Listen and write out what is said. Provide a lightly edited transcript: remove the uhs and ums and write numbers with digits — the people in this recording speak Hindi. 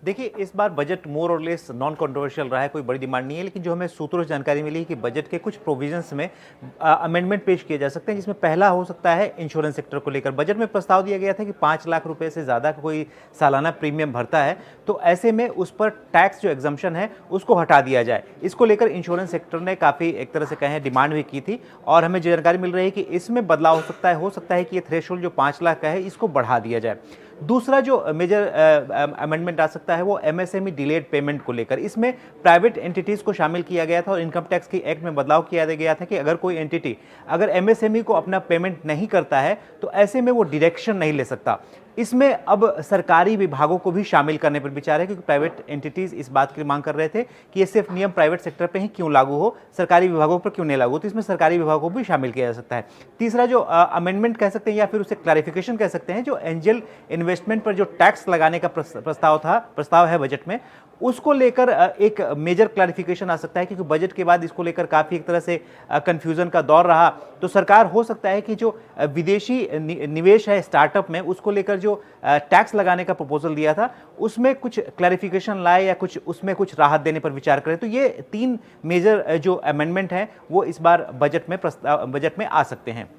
देखिए, इस बार बजट मोर और लेस नॉन कंट्रोवर्शियल रहा है, कोई बड़ी डिमांड नहीं है, लेकिन जो हमें सूत्रों से जानकारी मिली है कि बजट के कुछ प्रोविजंस में अमेंडमेंट पेश किए जा सकते हैं, जिसमें पहला हो सकता है इंश्योरेंस सेक्टर को लेकर। बजट में प्रस्ताव दिया गया था कि 5 लाख रुपए से ज़्यादा का कोई सालाना प्रीमियम भरता है तो ऐसे में उस पर टैक्स जो एग्जम्पशन है उसको हटा दिया जाए। इसको लेकर इंश्योरेंस सेक्टर ने काफ़ी एक तरह से कहें डिमांड भी की थी, और हमें जो जानकारी मिल रही है कि इसमें बदलाव हो सकता है कि ये थ्रेशोल्ड जो 5 लाख का है इसको बढ़ा दिया जाए। दूसरा जो मेजर अमेंडमेंट आ सकता है वो एमएसएमई डिलेड पेमेंट को लेकर। इसमें प्राइवेट एंटिटीज को शामिल किया गया था और इनकम टैक्स की एक्ट में बदलाव किया गया था कि अगर कोई एंटिटी अगर एमएसएमई को अपना पेमेंट नहीं करता है तो ऐसे में वो डिडक्शन नहीं ले सकता। इसमें अब सरकारी विभागों को भी शामिल करने पर विचार है, क्योंकि प्राइवेट एंटिटीज इस बात की मांग कर रहे थे कि ये सिर्फ नियम प्राइवेट सेक्टर पे ही क्यों लागू हो, सरकारी विभागों पर क्यों नहीं लागू, तो इसमें सरकारी विभागों को भी शामिल किया जा सकता है। तीसरा जो अमेंडमेंट कह सकते हैं या फिर उसे क्लैरिफिकेशन कह सकते हैं, जो एंजल इन्वेस्टमेंट पर जो टैक्स लगाने का प्रस्ताव है बजट में, उसको लेकर एक मेजर क्लैरिफिकेशन आ सकता है, क्योंकि बजट के बाद इसको लेकर काफ़ी एक तरह से कंफ्यूजन का दौर रहा। तो सरकार हो सकता है कि जो विदेशी निवेश है स्टार्टअप में, उसको लेकर जो टैक्स लगाने का प्रपोजल दिया था उसमें कुछ क्लैरिफिकेशन लाए या कुछ उसमें कुछ राहत देने पर विचार करें। तो ये 3 मेजर जो अमेंडमेंट हैं वो इस बार बजट में आ सकते हैं।